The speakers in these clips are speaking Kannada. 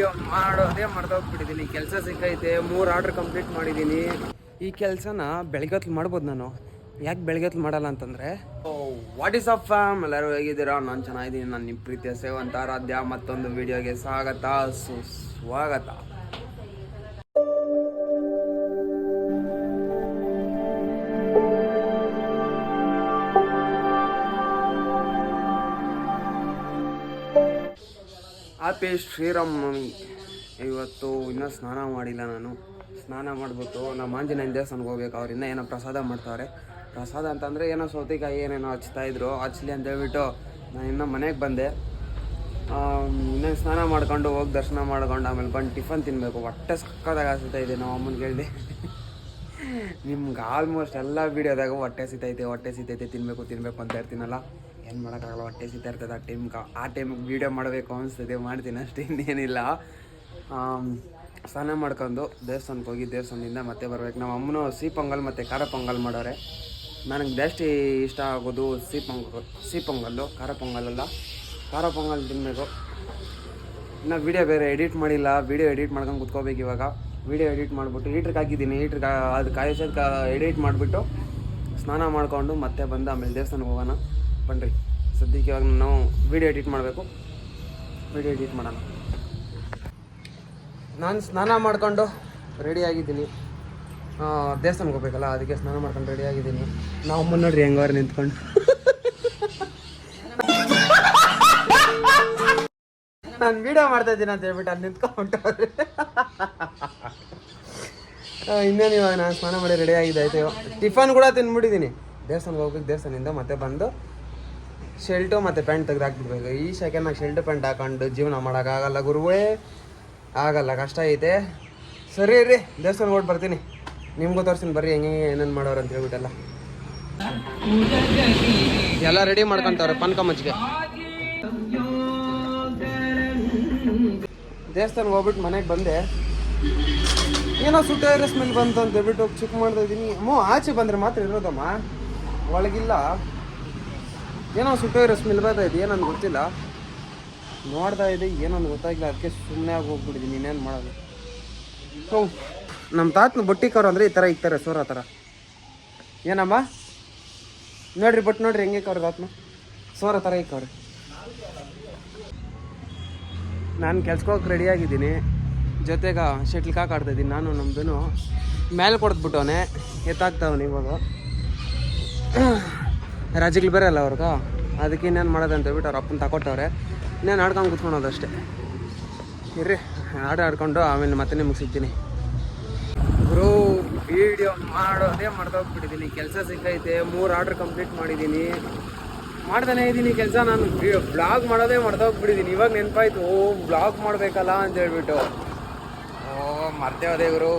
ವಿಡಿಯೋ ಮಾಡೋದೇ ಮರ್ತೋಗ್ಬಿಟ್ಟಿದ್ದೀನಿ. ಕೆಲಸ ಸಿಕ್ಕೈತೆ, 3 ಆರ್ಡ್ರ್ ಕಂಪ್ಲೀಟ್ ಮಾಡಿದ್ದೀನಿ. ಈ ಕೆಲಸನ ಬೆಳಗ್ಗೆ ಹೊತ್ತು ಮಾಡ್ಬೋದು ನಾನು. ಯಾಕೆ ಬೆಳಗ್ಗೆ ಹೊತ್ತು ಮಾಡಲ್ಲ ಅಂತಂದರೆ, ವಾಟ್ ಈಸ್ ಅಪ್ ಫ್ಯಾಮ್, ಎಲ್ಲರೂ ಹೇಗಿದ್ದೀರಾ? ನಾನು ಚೆನ್ನಾಗಿದ್ದೀನಿ. ನಾನು ನಿಮ್ಮ ಪ್ರೀತಿಯ ಸೇವಂತ ಆರಾಧ್ಯ. ಮತ್ತೊಂದು ವಿಡಿಯೋಗೆ ಸ್ವಾಗತ ಸುಸ್ವಾಗತ. ಹ್ಯಾಪಿ ಶ್ರೀರಾಮನವಮಿ. ಇವತ್ತು ಇನ್ನೂ ಸ್ನಾನ ಮಾಡಿಲ್ಲ. ನಾನು ಸ್ನಾನ ಮಾಡಿಬಿಟ್ಟು ನಮ್ಮ ಆಂಜನೇಯನ ದೇವಸ್ಥಾನಕ್ಕೆ ಹೋಗ್ಬೇಕು. ಅವ್ರು ಇನ್ನೂ ಏನೋ ಪ್ರಸಾದ ಮಾಡ್ತಾವ್ರೆ. ಪ್ರಸಾದ ಅಂತಂದರೆ ಏನೋ ಸೌತೆಕಾಯಿ ಏನೇನೋ ಹಚ್ತಾಯಿದ್ರು, ಹಚ್ಚಲಿ ಅಂತ ಹೇಳ್ಬಿಟ್ಟು ನಾನು ಇನ್ನೂ ಮನೆಗೆ ಬಂದೆ. ಇನ್ನೂ ಸ್ನಾನ ಮಾಡ್ಕೊಂಡು ಹೋಗಿ ದರ್ಶನ ಮಾಡ್ಕೊಂಡು ಆಮೇಲೆ ಬಂದು ಟಿಫನ್ ತಿನ್ನಬೇಕು. ಹೊಟ್ಟೆ ಸಕ್ಕತ್ತಾಗಿ ಹಸಿತಾ ಇದೆ. ನಾವು ಅಮ್ಮನಿಗೆ ಹೇಳಿದೆ, ನಿಮ್ಗೆ ಆಲ್ಮೋಸ್ಟ್ ಎಲ್ಲ ವೀಡಿಯೋದಾಗ ಹೊಟ್ಟೆ ಸಿತೈತೆ ತಿನ್ನಬೇಕು ಅಂತ ಇರ್ತೀನಲ್ಲ. ಏನು ಮಾಡೋಕ್ಕಾಗಲ್ಲ, ಹೊಟ್ಟೆ ಸಿಗ್ತಾ ಇರ್ತದೆ. ಆ ಟೈಮಿಗೆ ವೀಡಿಯೋ ಮಾಡಬೇಕು ಅನಿಸ್ತದೆ, ಮಾಡ್ತೀನಿ ಅಷ್ಟೇ, ಇನ್ನೇನಿಲ್ಲ. ಸ್ನಾನ ಮಾಡ್ಕೊಂಡು ದೇವಸ್ಥಾನಕ್ಕೆ ಹೋಗಿ ದೇವಸ್ಥಾನದಿಂದ ಮತ್ತೆ ಬರ್ಬೇಕು. ನಮ್ಮ ಅಮ್ಮನೂ ಸಿಹಿ ಪೊಂಗಲ್ ಮತ್ತು ಖಾರ ಪೊಂಗಲ್ ಮಾಡೋರೆ. ನನಗೆ ಜಾಸ್ತಿ ಇಷ್ಟ ಆಗೋದು ಸಿಹಿ ಪೊಂಗಲ್ಲು, ಖಾರ ಪೊಂಗಲಲ್ಲ. ಖಾರ ಪೊಂಗಲ್ ತಿನ್ನಬೇಕು. ಇನ್ನು ವೀಡಿಯೋ ಬೇರೆ ಎಡಿಟ್ ಮಾಡಿಲ್ಲ. ವೀಡಿಯೋ ಎಡಿಟ್ ಮಾಡ್ಕೊಂಡು ಕುತ್ಕೋಬೇಕು. ಇವಾಗ ವೀಡಿಯೋ ಎಡಿಟ್ ಮಾಡಿಬಿಟ್ಟು ಹೀಟ್ರಿಗೆ ಹಾಕಿದ್ದೀನಿ. ಅದು ಕಾಯಿಸೋದಕ್ಕೆ ಎಡಿಟ್ ಮಾಡಿಬಿಟ್ಟು ಸ್ನಾನ ಮಾಡಿಕೊಂಡು ಮತ್ತೆ ಬಂದು ಆಮೇಲೆ ದೇವಸ್ಥಾನಕ್ಕೆ ಹೋಗೋಣ ಬನ್ನಿರಿ. ಸದ್ಯಕ್ಕೆ ಇವಾಗ ನಾವು ವೀಡಿಯೋ ಎಡಿಟ್ ಮಾಡಬೇಕು. ವೀಡಿಯೋ ಎಡಿಟ್ ಮಾಡೋಣ. ನಾನು ಸ್ನಾನ ಮಾಡ್ಕೊಂಡು ರೆಡಿಯಾಗಿದ್ದೀನಿ. ದೇವಸ್ಥಾನಕ್ಕೆ ಹೋಗ್ಬೇಕಲ್ಲ, ಅದಕ್ಕೆ ಸ್ನಾನ ಮಾಡ್ಕೊಂಡು ರೆಡಿಯಾಗಿದ್ದೀನಿ. ನಾವು ಅಮ್ಮ ನೋಡ್ರಿ ಹೆಂಗವ್ರು ನಿಂತ್ಕೊಂಡು. ನಾನು ವೀಡಿಯೋ ಮಾಡ್ತಾಯಿದ್ದೀನಿ ಅಂತ ಹೇಳ್ಬಿಟ್ಟು ಅಲ್ಲಿ ನಿಂತ್ಕೊಂಡ್ಬಿಟ್ಟವ್ರಿ. ಇನ್ನೇನು ಇವಾಗ ನಾನು ಸ್ನಾನ ಮಾಡಿ ರೆಡಿ ಆಗಿದ್ದಾಯ್ತು. ಟಿಫನ್ ಕೂಡ ತಿಂದ್ಬಿಟ್ಟಿದ್ದೀನಿ. ದೇವಸ್ಥಾನಕ್ಕೆ ಹೋಗ್ಬೇಕು. ದೇವಸ್ಥಾನದಿಂದ ಮತ್ತೆ ಬಂದು ಶರ್ಟು ಮತ್ತು ಪ್ಯಾಂಟ್ ತೆಗೆದು ಹಾಕ್ಬಿಡ್ಬೇಕು. ಈ ಸೆಕೆಂಡ್ನಾಗ ಶರ್ಟು ಪ್ಯಾಂಟ್ ಹಾಕೊಂಡು ಜೀವನ ಮಾಡೋಕ್ಕಾಗಲ್ಲ ಗುರುವೇ, ಆಗಲ್ಲ, ಕಷ್ಟ ಐತೆ. ಸರಿ ರೀ, ದೇವಸ್ಥಾನಕ್ಕೆ ಹೊಟ್ಟು ಬರ್ತೀನಿ. ನಿಮ್ಗೂ ತೋರಿಸ್ತೀನಿ ಬರ್ರಿ ಹೆಂಗೆ ಏನೇನು ಮಾಡೋರು ಅಂತ ಹೇಳ್ಬಿಟ್ಟೆಲ್ಲ. ಎಲ್ಲ ರೆಡಿ ಮಾಡ್ಕೊತವ್ರೆ ಪಾನಕ ಮಜ್ಜಿಗೆ. ದೇವಸ್ಥಾನಕ್ಕೆ ಹೋಗ್ಬಿಟ್ಟು ಮನೆಗೆ ಬಂದೆ. ಏನೋ ಸುಟ್ಟೇರ ಸ್ಮೆಲ್ ಬಂತು ಅಂತ ಹೇಳ್ಬಿಟ್ಟು ಚೆಕ್ ಮಾಡ್ತಾ ಇದ್ದೀನಿ. ಆಚೆ ಬಂದರೆ ಮಾತ್ರ ಇರೋದಮ್ಮ, ಒಳಗಿಲ್ಲ. ಏನೋ ಸುಟ್ಟೇರ ಸ್ಮೆಲ್ ಬರ್ತಾ ಇದೆ, ಏನಂದು ಗೊತ್ತಿಲ್ಲ. ನೋಡ್ತಾ ಇದೆ, ಏನೊಂದು ಗೊತ್ತಾಗಿಲ್ಲ. ಅದಕ್ಕೆ ಸುಮ್ಮನೆ ಆಗಿ ಹೋಗ್ಬಿಟ್ಟಿದ್ದೀನಿ. ಇನ್ನೇನು ಮಾಡೋದು. ನಮ್ಮ ತಾತನ ಬೊಟ್ಟಿಕವ್ರು ಅಂದರೆ ಈ ಥರ ಇಕ್ತಾರೆ, ಸೋರ ಥರ. ಏನಮ್ಮ ನೋಡ್ರಿ, ಬಟ್ ನೋಡ್ರಿ ಹೆಂಗೆ ಇಕ್ಕವ್ರೆ ತಾತನ, ಸೋರ ಥರ ಇಕ್ಕವ್ರೆ. ನಾನು ಕೆಲ್ಸಕ್ಕೆ ಹೋಗಕ್ಕೆ ರೆಡಿಯಾಗಿದ್ದೀನಿ. ಜೊತೆಗೆ ಶಟ್ಲ್ ಕಾಕ್ ಆಡ್ತಾಯಿದ್ದೀನಿ. ನಾನು ನಮ್ಮದು ಮೇಲೆ ಕೊಡ್ದ್ಬಿಟ್ಟವನೆ, ಎತ್ತಾಗ್ತಾವನೆ. ಇವಾಗ ರಾಜ್ಯಗಳು ಬೇರೆ ಅಲ್ಲ ಅವ್ರಿಗೆ, ಅದಕ್ಕೆ ಇನ್ನೇನು ಮಾಡೋದು ಅಂತ ಹೇಳ್ಬಿಟ್ಟು ಅವ್ರ ಅಪ್ಪನ ತಗೊಟ್ಟವ್ರೆ. ಇನ್ನೇನು ಆಡ್ಕೊಂಡು ಕೂತ್ಕೊಳೋದು ಅಷ್ಟೇ. ಇರ್ರಿ, ಆಡ್ಕೊಂಡು ಆಮೇಲೆ ಮತ್ತೆ ನಿಮಗೆ ಸಿಗ್ತೀನಿ. ಬ್ರೋ, ವೀಡಿಯೋ ಮಾಡೋದೇ ಮರ್ತೋಗ್ಬಿಟ್ಟಿದ್ದೀನಿ. ಕೆಲಸ ಸಿಕ್ಕೈತೆ, 3 ಆರ್ಡ್ರ್ ಕಂಪ್ಲೀಟ್ ಮಾಡಿದ್ದೀನಿ. ಮಾಡ್ತಾನೇ ಇದ್ದೀನಿ ಕೆಲಸ. ನಾನು ಬ್ಲಾಗ್ ಮಾಡೋದೇ ಮರ್ತೋಗ್ಬಿಟ್ಟಿದ್ದೀನಿ. ಇವಾಗ ನೆನಪಾಯ್ತು, ಬ್ಲಾಗ್ ಮಾಡಬೇಕಲ್ಲ ಅಂತ ಹೇಳ್ಬಿಟ್ಟು. ಮರ್ತೇ ಹೋದೆ ಗುರು,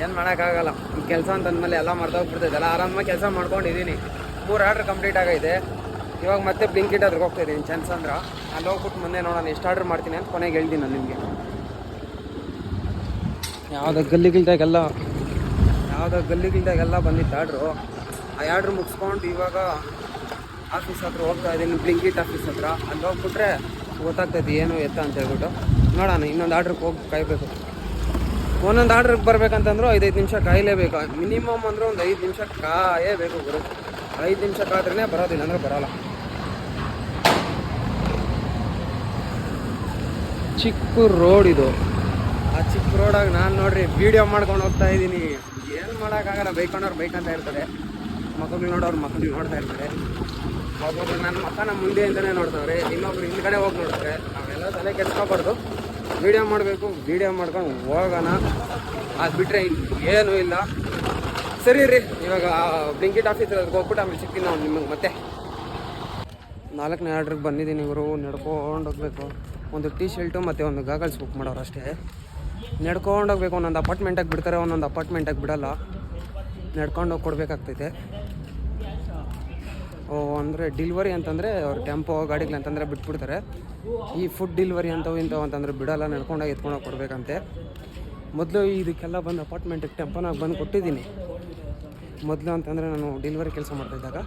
ಏನು ಮಾಡೋಕ್ಕಾಗಲ್ಲ. ಕೆಲಸ ಅಂತಂದಮೇಲೆ ಎಲ್ಲ ಮರ್ತೋಗ್ಬಿಡ್ತೈತಲ್ಲ. ಆರಾಮಾಗಿ ಕೆಲಸ ಮಾಡ್ಕೊಂಡಿದ್ದೀನಿ. 3 ಆರ್ಡ್ರ್ ಕಂಪ್ಲೀಟ್ ಆಗೈತೆ. ಇವಾಗ ಮತ್ತೆ ಬ್ಲಿಂಕಿಟ್ ಅದ್ರಿಗೆ ಹೋಗ್ತಾಯಿದ್ದೀನಿ. ಚಂದ್ಸಂದ್ರ ಅಲ್ಲಿ ಹೋಗ್ಬಿಟ್ಟು ಮುಂದೆ ನೋಡೋಣ ಎಷ್ಟು ಆರ್ಡ್ರ್ ಮಾಡ್ತೀನಿ ಅಂತ ಕೊನೆಗೆ ಹೇಳ್ತೀನಿ ನಾನು ನಿಮಗೆ. ಯಾವುದೋ ಗಲ್ಲಿಗಿಲ್ದಾಗೆಲ್ಲ ಬಂದಿತ್ತು ಆರ್ಡ್ರು. ಆ ಆರ್ಡ್ರ್ ಮುಗಿಸ್ಕೊಂಡು ಇವಾಗ ಆಫೀಸ್ ಹತ್ರ ಹೋಗ್ತಾ ಇದ್ದೀನಿ, ಬ್ಲಿಂಕಿಟ್ ಆಫೀಸ್ ಹತ್ರ. ಅಲ್ಲಿ ಹೋಗ್ಬಿಟ್ರೆ ಗೊತ್ತಾಗ್ತೈತಿ ಏನು ಎತ್ತ ಅಂತ ಹೇಳ್ಬಿಟ್ಟು. ನೋಡೋಣ, ಇನ್ನೊಂದು ಆರ್ಡ್ರಿಗೆ ಹೋಗಿ ಕಾಯಬೇಕು. ಒಂದೊಂದು ಆರ್ಡ್ರಿಗೆ ಬರ್ಬೇಕಂತಂದ್ರೂ 5 ನಿಮಿಷ ಕಾಯಲೇಬೇಕು. ಮಿನಿಮಮ್ ಅಂದರೆ ಒಂದು 5 ನಿಮಿಷ ಕಾಯಬೇಕು ಗುರು. 5 ನಿಮಿಷ ಕಾದ್ರೇ ಬರೋದಿಲ್ಲ ಅಂದರೆ ಬರೋಲ್ಲ. ಚಿಕ್ಕ ರೋಡ್ ಇದು. ಆ ಚಿಕ್ಕ ರೋಡಾಗಿ ನಾನು ನೋಡ್ರಿ ವೀಡಿಯೋ ಮಾಡ್ಕೊಂಡು ಹೋಗ್ತಾ ಇದ್ದೀನಿ. ಏನು ಮಾಡೋಕ್ಕಾಗಲ್ಲ, ಬೈಕೊಂಡವ್ರು ಬೈಕಂತ ಇರ್ತಾರೆ, ಮಕ್ಕಳು ನೋಡೋರು ಮಕ್ಕಳು ನೋಡ್ತಾ ಇರ್ತಾರೆ. ಒಬ್ಬೊಬ್ರು ನನ್ನ ಮಕ್ಕನ ಮುಂದೆ ಅಂತಲೇ ನೋಡ್ತಾವ್ರೆ, ಇನ್ನೊಬ್ರು ಹಿಂದ್ಗಡೆ ಹೋಗಿ ನೋಡ್ತಾರೆ. ನಾವೆಲ್ಲ ತಲೆ ಕೆಡ್ಸ್ಕೊಬಾರ್ದು. ವೀಡಿಯೋ ಮಾಡಬೇಕು, ವೀಡಿಯೋ ಮಾಡ್ಕೊಂಡು ಹೋಗೋಣ. ಅದು ಬಿಟ್ಟರೆ ಏನೂ ಇಲ್ಲ. ಸರಿ ರೀ, ಇವಾಗ ಬ್ಲಿಂಕಿಟ್ ಆಫೀಸ್ ಹೋಗ್ಬಿಟ್ಟು ಆಮೇಲೆ ಸಿಗ್ತೀನಿ ನಾವು ನಿಮಗೆ ಮತ್ತೆ. 4ನೇ ಆರ್ಡ್ರಿಗೆ ಬಂದಿದ್ದೀನಿ ಇವರು. ನಡ್ಕೊಂಡು ಹೋಗ್ಬೇಕು. ಒಂದು ಟೀ ಶರ್ಟು ಮತ್ತು ಒಂದು ಗಾಗಲ್ಸ್ ಬುಕ್ ಮಾಡೋರು ಅಷ್ಟೇ. ನಡ್ಕೊಂಡು ಹೋಗ್ಬೇಕು. ಒಂದೊಂದು ಅಪಾರ್ಟ್ಮೆಂಟಾಗಿ ಬಿಡ್ತಾರೆ, ಒಂದೊಂದು ಅಪಾರ್ಟ್ಮೆಂಟಾಗಿ ಬಿಡೋಲ್ಲ. ನಡ್ಕೊಂಡು ಹೋಗಿ ಕೊಡಬೇಕಾಗ್ತೈತೆ. ಅಂದರೆ ಡಿಲ್ವರಿ ಅಂತಂದರೆ ಅವ್ರು ಟೆಂಪೋ ಗಾಡಿಗಳಂತಂದರೆ ಬಿಟ್ಬಿಡ್ತಾರೆ. ಈ ಫುಡ್ ಡಿಲ್ವರಿ ಇಂಥವು ಅಂತಂದರೆ ಬಿಡೋಲ್ಲ, ನಡ್ಕೊಂಡೋಗಿ ಎತ್ಕೊಂಡೋಗಿ ಕೊಡಬೇಕಂತೆ. ಮೊದಲು ಇದಕ್ಕೆಲ್ಲ ಬಂದು ಅಪಾರ್ಟ್ಮೆಂಟಿಗೆ ಟೆಂಪೋನಾಗ ಬಂದು ಕೊಟ್ಟಿದ್ದೀನಿ. ಮೊದಲು ಅಂತಂದರೆ ನಾನು ಡೆಲಿವರಿ ಕೆಲಸ ಮಾಡ್ತಾಯಿದ್ದಾಗ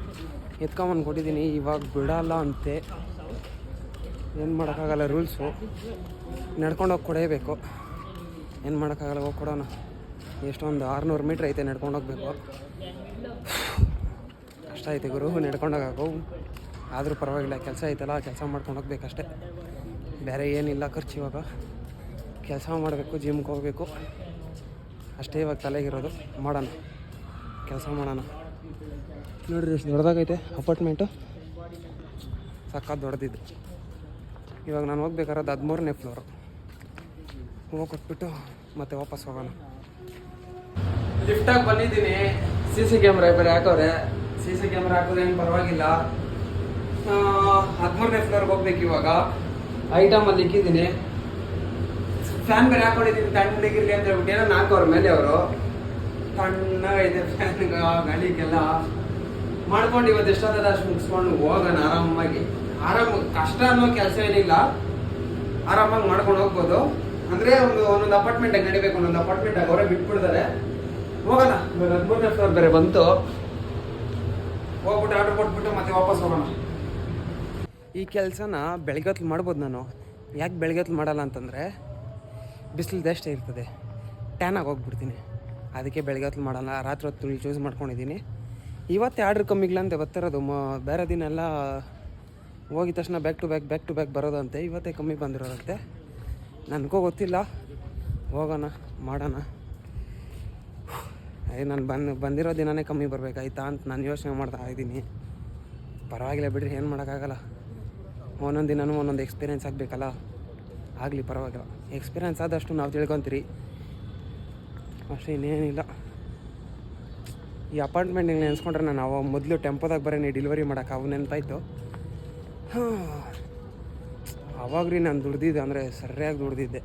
ಎತ್ಕೊಂಬಂದು ಕೊಟ್ಟಿದ್ದೀನಿ. ಇವಾಗ ಬಿಡೋಲ್ಲ ಅಂತೆ. ಏನು ಮಾಡೋಕ್ಕಾಗಲ್ಲ, ರೂಲ್ಸು. ನಡ್ಕೊಂಡು ಹೋಗಿ ಕೊಡೇಬೇಕು. ಏನು ಮಾಡೋಕ್ಕಾಗಲ್ಲ, ಹೋಗಿ ಕೊಡೋಣ. ಎಷ್ಟೊಂದು 600 ಮೀಟ್ರ್ ಐತೆ ನಡ್ಕೊಂಡು ಹೋಗ್ಬೇಕು. ಕಷ್ಟ ಐತೆ ಗುರು ನಡ್ಕೊಂಡೋಗೋ. ಆದರೂ ಪರವಾಗಿಲ್ಲ, ಕೆಲಸ ಐತಲ್ಲ, ಕೆಲಸ ಮಾಡ್ಕೊಂಡು ಹೋಗ್ಬೇಕಷ್ಟೆ. ಬೇರೆ ಏನಿಲ್ಲ ಖರ್ಚು. ಇವಾಗ ಕೆಲಸ ಮಾಡಬೇಕು, ಜಿಮ್ಗೆ ಹೋಗಬೇಕು ಅಷ್ಟೇ ಇವಾಗ ತಲೆಗಿರೋದು. ಮಾಡೋಣ, ಕೆಲಸ ಮಾಡೋಣ. ನೋಡಿರಿ ಎಷ್ಟು ದೊಡ್ಡದಾಗೈತೆ ಅಪಾರ್ಟ್ಮೆಂಟು, ಸಕ್ಕತ್ ದೊಡ್ಡದಿದ್ದು. ಇವಾಗ ನಾನು ಹೋಗ್ಬೇಕಾದ್ರೆ 13ನೇ ಫ್ಲೋರು. ಹೋಗಿ ಕೊಟ್ಬಿಟ್ಟು ಮತ್ತೆ ವಾಪಸ್ ಹೋಗೋಣ. ಲಿಫ್ಟಾಗಿ ಬಂದಿದ್ದೀನಿ. CC ಕ್ಯಾಮ್ರಾ ಬೇರೆ ಹಾಕೋರೆ. CC ಕ್ಯಾಮ್ರಾ ಹಾಕೋದ್ರೆ ಏನು ಪರವಾಗಿಲ್ಲ. 13ನೇ ಫ್ಲೋರ್ಗೆ ಹೋಗ್ಬೇಕು. ಇವಾಗ ಐಟಮಲ್ಲಿ ಇಕ್ಕಿದ್ದೀನಿ. ಫ್ಯಾನ್ ಬೇರೆ ಹಾಕೊಂಡಿದ್ದೀನಿ ತಣ್ಣಗಿರಲಿ ಅಂತ ಹೇಳ್ಬಿಟ್ಟು. ಏನೋ ನಾಲ್ಕವ್ರ ಮೇಲೆ ಅವರು ತಣ್ಣಗೈತೆ ಫ್ಯಾನ್ಗೆ, ಗಾಳಿಗೆಲ್ಲ ಮಾಡ್ಕೊಂಡು ಇವತ್ತು ಎಷ್ಟಾದ ಅಷ್ಟು ಮುಗಿಸ್ಕೊಂಡು ಹೋಗೋಣ ಆರಾಮಾಗಿ. ಕಷ್ಟ ಅನ್ನೋ ಕೆಲಸ ಏನಿಲ್ಲ, ಆರಾಮಾಗಿ ಮಾಡ್ಕೊಂಡು ಹೋಗ್ಬೋದು. ಅಂದರೆ ಒಂದೊಂದು ಅಪಾರ್ಟ್ಮೆಂಟಾಗಿ ನಡಿಬೇಕು. ಒಂದೊಂದು ಅಪಾರ್ಟ್ಮೆಂಟಾಗಿ ಅವರೇ ಬಿಟ್ಬಿಡ್ತಾರೆ. ಹೋಗೋಣ. 13ನೇ ಫ್ಲೋರ್ ಬೇರೆ ಬಂತು. ಹೋಗ್ಬಿಟ್ಟು ಆರ್ಡರ್ ಕೊಟ್ಬಿಟ್ಟು ಮತ್ತೆ ವಾಪಸ್ ಹೋಗೋಣ. ಈ ಕೆಲಸನ ಬೆಳಗ್ಗೆ ಹೊತ್ತು ಮಾಡ್ಬೋದು ನಾನು. ಯಾಕೆ ಬೆಳಗ್ಗೆ ಹೊತ್ತು ಮಾಡಲ್ಲ ಅಂತಂದರೆ ಬಿಸಿಲು ಜಾಸ್ತಿ ಇರ್ತದೆ, ಟ್ಯಾನಾಗಿ ಹೋಗ್ಬಿಡ್ತೀನಿ. ಅದಕ್ಕೆ ಬೆಳಗ್ಗೆ ಹೊತ್ತು ಮಾಡಲ್ಲ, ರಾತ್ರಿ ಹೊತ್ತು ಚೂಸ್ ಮಾಡ್ಕೊಂಡಿದ್ದೀನಿ. ಇವತ್ತೇ ಆರ್ಡ್ರ್ ಕಮ್ಮಿಗಿಲ್ಲ ಅಂತ ಬರ್ತಿರೋದು. ಬೇರೆ ದಿನ ಎಲ್ಲ ಹೋಗಿದ ತಕ್ಷಣ ಬ್ಯಾಕ್ ಟು ಬ್ಯಾಕ್ ಬರೋದಂತೆ. ಇವತ್ತೇ ಕಮ್ಮಿ ಬಂದಿರೋದಂತೆ. ನನಗೂ ಗೊತ್ತಿಲ್ಲ. ಹೋಗೋಣ, ಮಾಡೋಣ. ನಾನು ಬಂದಿರೋ ದಿನವೇ ಕಮ್ಮಿ ಬರಬೇಕಾಯ್ತಾ ಅಂತ ನಾನು ಯೋಚನೆ ಮಾಡ್ತಾ ಇದ್ದೀನಿ. ಪರವಾಗಿಲ್ಲ ಬಿಡ್ರಿ, ಏನು ಮಾಡೋಕ್ಕಾಗಲ್ಲ. ಒಂದೊಂದು ದಿನವೂ ಒಂದೊಂದು ಎಕ್ಸ್ಪೀರಿಯೆನ್ಸ್ ಆಗಬೇಕಲ್ಲ. ಆಗಲಿ, ಪರವಾಗಿಲ್ಲ. ಎಕ್ಸ್ಪೀರಿಯೆನ್ಸ್ ಆದಷ್ಟು ನಾವು ತಿಳ್ಕೊತೀರಿ ಅಷ್ಟೇ, ಇನ್ನೇನಿಲ್ಲ. ಈ ಅಪಾರ್ಟ್ಮೆಂಟಿಗೆ ನೆನೆಸ್ಕೊಂಡ್ರೆ ನಾನು ಅವಾಗ ಮೊದಲು ಟೆಂಪೋದಾಗ ಬರೀ ಡೆಲಿವರಿ ಮಾಡೋಕೆ ಅವು ನೆನಪಾಯ್ತು. ಅವಾಗ್ರಿ ನಾನು ದುಡ್ದಿದ್ದೆ, ಅಂದರೆ ಸರಿಯಾಗಿ ದುಡ್ದಿದ್ದೆ.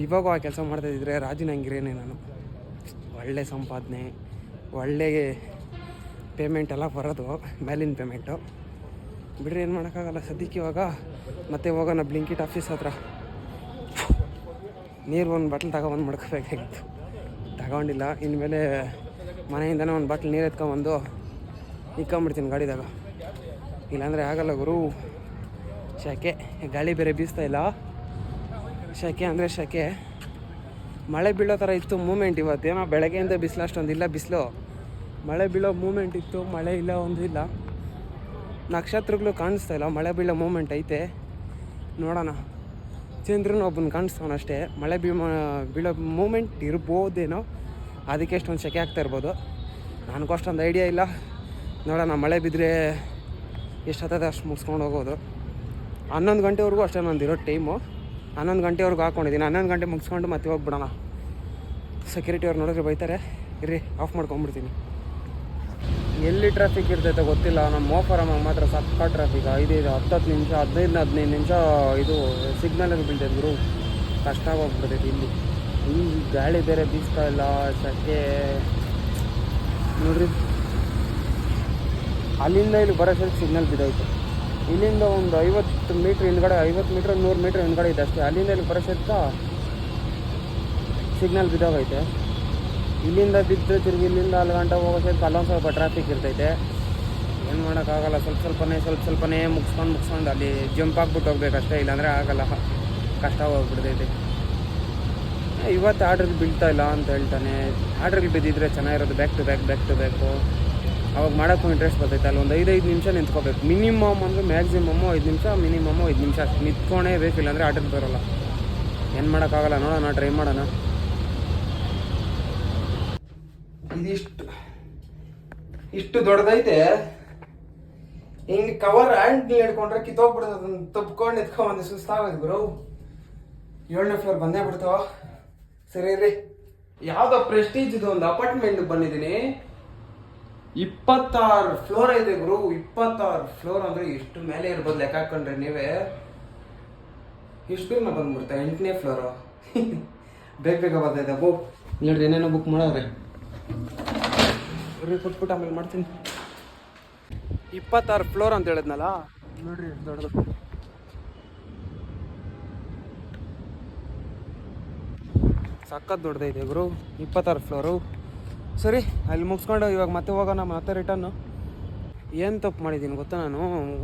ಇವಾಗೂ ಆ ಕೆಲಸ ಮಾಡ್ತಾಯಿದ್ರೆ ರಾಜಿನಂಗಿರೇನೆ ನಾನು. ಒಳ್ಳೆ ಸಂಪಾದನೆ, ಒಳ್ಳೆ ಪೇಮೆಂಟ್ ಎಲ್ಲ ಬರೋದು, ಮೇಲಿನ ಪೇಮೆಂಟು. ಬಿಡ್ರಿ, ಏನು ಮಾಡೋಕ್ಕಾಗಲ್ಲ. ಸದ್ಯಕ್ಕೆ ಇವಾಗ ಮತ್ತೆ ಹೋಗೋಣ ಬ್ಲಿಂಕಿಟ್ ಆಫೀಸ್ ಹತ್ರ. ನೀರು ಒಂದು ಬಾಟ್ಲ್ ತಗೊಬಂದು ಮಡ್ಕೋಬೇಕಾಗಿತ್ತು, ತಗೊಂಡಿಲ್ಲ. ಇನ್ಮೇಲೆ ಮನೆಯಿಂದನೇ ಒಂದು ಬಾಟ್ಲ್ ನೀರು ಎತ್ಕೊಂಬಂದು ಇಕ್ಕೊಂಬಿಡ್ತೀನಿ ಗಾಡಿದಾಗ. ಇಲ್ಲಾಂದರೆ ಆಗಲ್ಲ ಗುರು. ಶೆಕೆ, ಗಾಳಿ ಬೇರೆ ಬೀಸ್ತಾ ಇಲ್ಲ. ಶೆಕೆ ಅಂದರೆ ಶೆಕೆ. ಮಳೆ ಬೀಳೋ ಥರ ಇತ್ತು ಮೂಮೆಂಟ್ ಇವತ್ತೇನೋ. ಬೆಳಗ್ಗೆಯಿಂದ ಬಿಸಿಲು ಅಷ್ಟೊಂದಿಲ್ಲ. ಬಿಸಿಲು ಮಳೆ ಬೀಳೋ ಮೂಮೆಂಟ್ ಇತ್ತು, ಮಳೆ ಇಲ್ಲ, ಒಂದು ಇಲ್ಲ. ನಕ್ಷತ್ರಗಳು ಕಾಣಿಸ್ತಾ ಇಲ್ಲ, ಮಳೆ ಬೀಳೋ ಮೂಮೆಂಟ್ ಐತೆ. ನೋಡೋಣ. ಚಂದ್ರನ ಒಬ್ಬನ ಕಾಣಿಸ್ತಾವನ ಅಷ್ಟೇ. ಮಳೆ ಬೀಳೋ ಮೂಮೆಂಟ್ ಇರ್ಬೋದೇನೋ, ಅದಕ್ಕೆ ಎಷ್ಟೊಂದು ಶೆಕೆ ಆಗ್ತಾ ಇರ್ಬೋದು. ನನಗೂ ಅಷ್ಟೊಂದು ಐಡಿಯಾ ಇಲ್ಲ. ನೋಡೋಣ, ಮಳೆ ಬಿದ್ದರೆ ಎಷ್ಟಾಗ್ತದೆ ಅಷ್ಟು ಮುಗಿಸ್ಕೊಂಡು ಹೋಗೋದು. 11 ಗಂಟೆವರೆಗೂ ಅಷ್ಟೇ ನಂದಿರೋ ಟೈಮು. 11 ಗಂಟೆವರೆಗೂ ಹಾಕ್ಕೊಂಡಿದ್ದೀನಿ. 11 ಗಂಟೆ ಮುಗಿಸ್ಕೊಂಡು ಮತ್ತೆ ಹೋಗ್ಬಿಡೋಣ. ಸೆಕ್ಯೂರಿಟಿ ಅವ್ರು ನೋಡಿದ್ರೆ ಬೈತಾರೆ. ಇರ್ರಿ, ಆಫ್ ಮಾಡ್ಕೊಂಬಿಡ್ತೀನಿ. ಎಲ್ಲಿ ಟ್ರಾಫಿಕ್ ಇರ್ತೈತೆ ಗೊತ್ತಿಲ್ಲ. ನಮ್ಮ ಮೋಫಾರಮ್ಮಾಗ ಮಾತ್ರ ಸಕ್ಕ ಟ್ರಾಫಿಕ್. 10 ನಿಮಿಷ 15 ನಿಮಿಷ ಇದು ಸಿಗ್ನಲ್ಗೆ ಬೀಳ್ತೈತೆ ಗುರು. ಕಷ್ಟ ಆಗೋಗ್ಬಿಡ್ತೈತೆ ಇಲ್ಲಿ. ಈ ಗಾಳಿ ಬೇರೆ ಬೀಸ್ತಾ ಇಲ್ಲ, ಸೆಕೆ ನೋಡ್ರಿ. ಅಲ್ಲಿಂದ ಇಲ್ಲಿ ಬರೋಷ್ಟು ಸಿಗ್ನಲ್ ಬಿದ್ದೈತೆ. ಇಲ್ಲಿಂದ ಒಂದು 50 ಮೀಟ್ರ್ ಹಿಂದ್ಗಡೆ, 50 ಮೀಟ್ರ್ 100 ಮೀಟ್ರ್ ಹಿಂದ್ಗಡೆ ಇದೆ ಅಷ್ಟೇ. ಅಲ್ಲಿಂದ ಇಲ್ಲಿ ಬರೋಷ್ಟ ಸಿಗ್ನಲ್ ಬಿದ್ದೋಗೈತೆ. ಇಲ್ಲಿಂದ ಬಿದ್ದು ತಿರುಗಿ ಇಲ್ಲಿಂದ 4 ಗಂಟೆ ಹೋಗೋಷ್ಟಕ್ಕೆ ಅಲ್ಲೊಂದು ಸ್ವಲ್ಪ ಟ್ರಾಫಿಕ್ ಇರ್ತೈತೆ. ಏನು ಮಾಡೋಕ್ಕಾಗಲ್ಲ. ಸ್ವಲ್ಪನೇ ಮುಗಿಸ್ಕೊಂಡು ಅಲ್ಲಿ ಜಂಪ್ ಆಗ್ಬಿಟ್ಟು ಹೋಗ್ಬೇಕಷ್ಟೇ. ಇಲ್ಲಾಂದರೆ ಆಗಲ್ಲ, ಕಷ್ಟ ಹೋಗ್ಬಿಡ್ತೈತೆ. ಇವತ್ತು ಆರ್ಡ್ರಿಗೆ ಬೀಳ್ತಾ ಇಲ್ಲ ಅಂತ ಹೇಳ್ತಾನೆ. ಆರ್ಡ್ರಿಗೆ ಬಿದ್ದಿದ್ರೆ ಚೆನ್ನಾಗಿರೋದು. ಬ್ಯಾಕ್ ಟು ಬ್ಯಾಕು ಅವಾಗ ಮಾಡೋಕ್ಕೂ ಇಂಟ್ರೆಸ್ಟ್ ಬರ್ತೈತೆ. ಅಲ್ಲಿ ಒಂದು 5 ನಿಮಿಷ ನಿಂತ್ಕೋಬೇಕು ಮಿನಿಮಮ್. ಅಂದರೆ ಮ್ಯಾಕ್ಸಿಮಮ್ಮು 5 ನಿಮಿಷ, ಮಿನಿಮಮ್ಮು 5 ನಿಮಿಷ ಅಷ್ಟು ನಿಂತ್ಕೊಂಡೇ ಬೇಕಿಲ್ಲ ಅಂದರೆ ಆರ್ಡರ್ ಬರೋಲ್ಲ. ಏನು ಮಾಡೋಕ್ಕಾಗಲ್ಲ. ನೋಡೋಣ, ಟ್ರೈ ಮಾಡೋಣ. ಇಷ್ಟು ದೊಡ್ಡದೈತೆ. ಹಿಂಗೆ ಕವರ್ ಹ್ಯಾಂಡ್ ಹಿಡ್ಕೊಂಡ್ರೆ ಕಿತ್ತೋಗ್ಬಿಡ್ತದೆ. ಅದನ್ನು ತಪ್ಕೊಂಡು ಎತ್ಕೊಂಡ್ಬಂದು ಸುಸ್ತಾಗೋದು ಗುರು. 7ನೇ ಫ್ಲೋರ್ ಬಂದೇ ಬಿಡ್ತಾವ. ಸರಿ ರೀ, ಯಾವುದೋ ಪ್ರೆಸ್ಟೀಜ್ ಇದು ಒಂದು ಅಪಾರ್ಟ್ಮೆಂಟ್ ಬಂದಿದ್ದೀನಿ. 26 ಫ್ಲೋರ್ ಇದೆ ಗುರು. 26 ಫ್ಲೋರ್ ಅಂದರೆ ಎಷ್ಟು ಮೇಲೆ ಇರ್ಬೋದು ಲೆಕ್ಕ ಹಾಕೊಂಡ್ರೆ ನೀವೇ. ಎಷ್ಟು ಬೇಗ ಬಂದ್ಬಿಡ್ತಾ 8ನೇ ಫ್ಲೋರು. ಬೇಗ ಬರ್ತೈತೆ. ನೋಡ್ರಿ, ಏನೇನೋ ಬುಕ್ ಮಾಡೋರೆ. ಕೊಟ್ಬಿಟ್ಟು ಆಮೇಲೆ ಮಾಡ್ತೀನಿ. 26 ಫ್ಲೋರ್ ಅಂತ ಹೇಳಿದ್ನಲ್ಲ, ನೋಡ್ರಿ ಎಷ್ಟು ದೊಡ್ಡದು. ಸಖತ್ ದೊಡ್ಡದೈತೆ ಗುರು. 26 ಫ್ಲೋರು. ಸರಿ, ಅಲ್ಲಿ ಮುಗಿಸ್ಕೊಂಡು ಇವಾಗ ಮತ್ತೆ ಹೋಗೋಣ. ಮತ್ತೆ ರಿಟರ್ನು ಏನು ತಪ್ಪು ಮಾಡಿದ್ದೀನಿ ಗೊತ್ತಾ, ನಾನು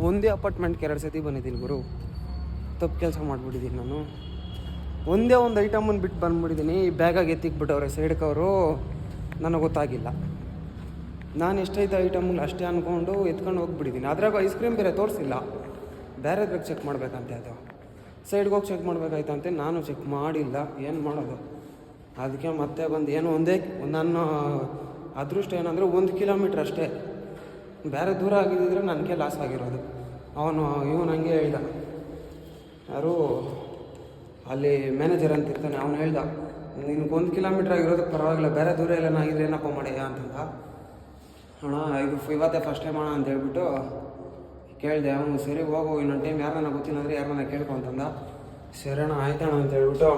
ಒಂದೇ ಅಪಾರ್ಟ್ಮೆಂಟ್ಗೆ 2 ಸತಿ ಬಂದಿದ್ದೀನಿ ಗುರು. ತಪ್ಪು ಕೆಲಸ ಮಾಡಿಬಿಟ್ಟಿದ್ದೀನಿ ನಾನು. ಒಂದೇ ಒಂದು ಐಟಮನ್ನು ಬಿಟ್ಟು ಬಂದ್ಬಿಟ್ಟಿದ್ದೀನಿ. ಈ ಬ್ಯಾಗಾಗಿ ಎತ್ತಿಕ್ಬಿಟ್ಟವ್ರೆ ಸೈಡ್ಕವರು, ನನಗೆ ಗೊತ್ತಾಗಿಲ್ಲ. ನಾನು ಎಷ್ಟೈತೆ ಐಟಮ್ಗಳು ಅಷ್ಟೇ ಅಂದ್ಕೊಂಡು ಎತ್ಕೊಂಡು ಹೋಗ್ಬಿಟ್ಟಿದ್ದೀನಿ. ಅದ್ರಾಗ ಐಸ್ ಕ್ರೀಮ್ ಬೇರೆ ತೋರಿಸಿಲ್ಲ, ಬೇರೆದ್ರಾಗ ಚೆಕ್ ಮಾಡಬೇಕಂತೆ. ಅದು ಸೈಡ್ಗೆ ಹೋಗಿ ಚೆಕ್ ಮಾಡಬೇಕಾಯ್ತಂತೆ. ನಾನು ಚೆಕ್ ಮಾಡಿಲ್ಲ, ಏನು ಮಾಡೋದು. ಅದಕ್ಕೆ ಮತ್ತೆ ಬಂದು ಏನು ನನ್ನ ಅದೃಷ್ಟ ಏನಂದರೆ 1 ಕಿಲೋಮೀಟ್ರ್ ಅಷ್ಟೇ. ಬೇರೆ ದೂರ ಆಗಿದ್ದಿದ್ರೆ ನನಗೆ ಲಾಸ್ ಆಗಿರೋದು. ಇವನು ಹಂಗೆ ಹೇಳ್ದ, ಯಾರು ಅಲ್ಲಿ ಮ್ಯಾನೇಜರ್ ಅಂತ ಇರ್ತಾನೆ, ಅವನು ಹೇಳ್ದ, ನಿನ್ಗೆ 1 ಕಿಲೋಮೀಟ್ರ್ ಆಗಿರೋದಕ್ಕೆ ಪರವಾಗಿಲ್ಲ, ಬೇರೆ ದೂರ ಎಲ್ಲ ಆಗಿದ್ರೆ ಏನಪ್ಪ ಮಾಡ್ಯ ಅಂತಂದ. ಅಣ್ಣ ಇದು ಇವತ್ತೇ ಫಸ್ಟ್ ಟೈಮ್ ಅಣ್ಣ ಅಂತ ಹೇಳ್ಬಿಟ್ಟು ಕೇಳಿದೆ. ಅವನು ಸರಿ ಹೋಗು, ಇನ್ನೊಂದು ಟೈಮ್ ಯಾರನ್ನ ಗೊತ್ತಿಲ್ಲ ಅಂದರೆ ಯಾರನ್ನ ಕೇಳ್ಕೊ ಅಂತಂದ. ಸರಿ ಅಣ್ಣ ಆಯ್ತಣ್ಣ ಅಂತ ಹೇಳ್ಬಿಟ್ಟು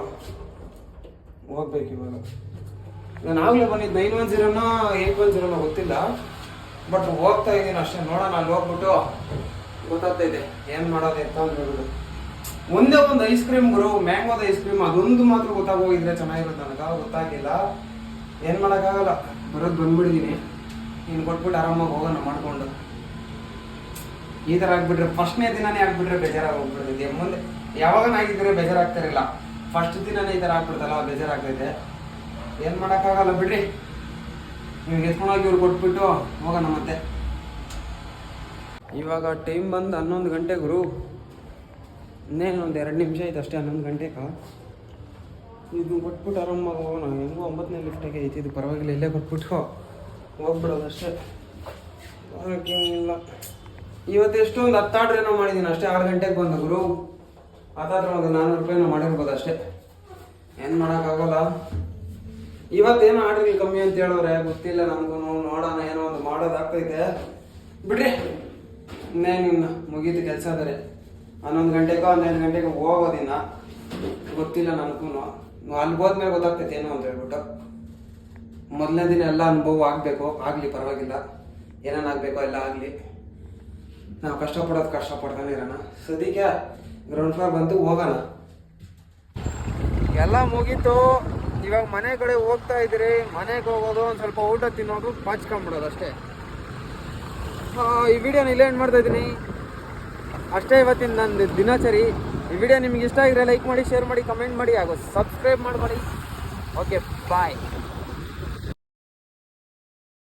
ಹೋಗ್ಬೇಕು. ಇವಾಗ ನಾನು ಆಗಲೇ ಬಂದಿದ್ದು 910ನೋ 810ನೋ ಗೊತ್ತಿಲ್ಲ, ಬಟ್ ಹೋಗ್ತಾ ಇದ್ದೀನಿ ಅಷ್ಟೇ. ನೋಡೋಣ, ಅಲ್ಲಿ ಹೋಗ್ಬಿಟ್ಟು ಗೊತ್ತಾಗ್ತೈತೆ ಏನು ಮಾಡೋದು ಅಂತ ಹೇಳ್ಬಿಟ್ಟು. ಒಂದೇ ಒಂದು ಐಸ್ ಕ್ರೀಮ್ ಗುರು, ಮ್ಯಾಂಗೋದ ಐಸ್ ಕ್ರೀಮ್, ಅದೊಂದು ಮಾತ್ರ ಗೊತ್ತಾಗೋಗಿದ್ರೆ ಚೆನ್ನಾಗಿರುತ್ತೆ. ನನಗೆ ಗೊತ್ತಾಗಿಲ್ಲ, ಏನು ಮಾಡೋಕ್ಕಾಗಲ್ಲ. ಬಂದ್ಬಿಟ್ಟಿದ್ದೀನಿ. ಇನ್ನು ಕೊಟ್ಬಿಟ್ಟು ಆರಾಮಾಗಿ ಹೋಗೋಣ ಮಾಡ್ಕೊಂಡು. ಈ ಥರ ಆಗ್ಬಿಟ್ರೆ ಫಸ್ಟ್ನೇ ದಿನನೇ ಆಗ್ಬಿಟ್ರೆ ಬೇಜಾರಾಗಿ ಹೋಗ್ಬಿಡ್ತೈತೆ. ಮುಂದೆ ಯಾವಾಗನಾಗಿದ್ರೆ ಬೇಜಾರಾಗ್ತಿರಲಿಲ್ಲ, ಫಸ್ಟ್ ದಿನನೇ ಈ ಥರ ಆಗ್ಬಿಡ್ತಲ್ಲ, ಬೇಜಾರಾಗ್ತೈತೆ. ಏನು ಮಾಡೋಕ್ಕಾಗಲ್ಲ ಬಿಡ್ರಿ. ನೀವು ಎತ್ಕೊಂಡೋಗಿ ಇವ್ರು ಕೊಟ್ಬಿಟ್ಟು ಹೋಗೋಣ ಮತ್ತೆ. ಇವಾಗ ಟೈಮ್ ಬಂದು 11 ಗಂಟೆ ಗುರು. ಇನ್ನೇನು ಒಂದು 2 ನಿಮಿಷ ಆಯ್ತು ಅಷ್ಟೇ 11 ಗಂಟೆಗೆ. ಇದು ಕೊಟ್ಬಿಟ್ಟು ಆರಾಮಾಗಿ ಹೋಗೋಣ. ಹೆಂಗೋ 9ನೇ ಲಿಫ್ಟಾಗೆ ಐತಿ, ಇದು ಪರವಾಗಿಲ್ಲ. ಇಲ್ಲೇ ಕೊಟ್ಬಿಟ್ಟು ಹೋಗ್ಬಿಡೋದು ಅಷ್ಟೇ. ಅದಕ್ಕೇನಿಲ್ಲ. ಇವತ್ತು ಎಷ್ಟು ಒಂದು 10 ಆರ್ಡ್ರ್ ಏನೋ ಮಾಡಿದ್ದೀನಿ ಅಷ್ಟೇ. 6 ಗಂಟೆಗೆ ಬಂದ ಗುರು. ಅದಾದ್ರೆ ಒಂದು 400 ರೂಪಾಯಿನೋ ಮಾಡಿರ್ಬೋದು ಅಷ್ಟೇ. ಏನು ಮಾಡೋಕ್ಕಾಗಲ್ಲ. ಇವತ್ತೇನು ಆರ್ಡ್ರ್ ಕಮ್ಮಿ ಅಂತ ಹೇಳೋರೆ, ಗೊತ್ತಿಲ್ಲ ನಮಗೂ. ನೋಡೋಣ, ಏನೋ ಒಂದು ಮಾಡೋದಾಗ್ತೈತೆ ಬಿಡ್ರಿ. ಇನ್ನೇನಿನ್ನ ಮುಗೀತು ಕೆಲಸ. ಆದರೆ 11 ಗಂಟೆಗೋ 12 ಗಂಟೆಗೆ ಹೋಗೋದಿನ್ನ ಗೊತ್ತಿಲ್ಲ ನಮಗೂ. ಅಲ್ಲಿ ಹೋದ್ಮೇಲೆ ಗೊತ್ತಾಗ್ತೈತೆ ಏನು ಅಂತ ಹೇಳ್ಬಿಟ್ಟು. ಮೊದಲನೇ ದಿನ ಎಲ್ಲ ಅನುಭವ ಆಗಬೇಕು, ಆಗಲಿ ಪರವಾಗಿಲ್ಲ. ಏನೇನಾಗಬೇಕೋ ಎಲ್ಲ ಆಗಲಿ. ನಾವು ಕಷ್ಟಪಡ್ತಾನೆ ಇರೋಣ. ಸದ್ಯಕ್ಕೆ ಗ್ರೌಂಡ್ ಫ್ಲೋರ್ ಬಂತು, ಹೋಗೋಣ. ಎಲ್ಲ ಮುಗೀತು. ಇವಾಗ ಮನೆ ಕಡೆ ಹೋಗ್ತಾ ಇದ್ದೀರಿ. ಮನೆಗೆ ಹೋಗೋದು, ಒಂದು ಸ್ವಲ್ಪ ಊಟ ತಿನ್ನೋದು, ಬಾಚ್ಕೊಂಬಿಡೋದು ಅಷ್ಟೇ. ಈ ವಿಡಿಯೋನ ಇಲ್ಲೇ ಎಂಡ್ ಮಾಡ್ತಾ ಇದ್ದೀನಿ ಅಷ್ಟೇ. ಇವತ್ತಿನ ನನ್ನ ದಿನಚರಿ. ಈ ವಿಡಿಯೋ ನಿಮ್ಗೆ ಇಷ್ಟ ಆಗಿದ್ರೆ ಲೈಕ್ ಮಾಡಿ, ಶೇರ್ ಮಾಡಿ, ಕಮೆಂಟ್ ಮಾಡಿ, ಹಾಗೂ ಸಬ್ಸ್ಕ್ರೈಬ್ ಮಾಡಿ. ಓಕೆ, ಬಾಯ್.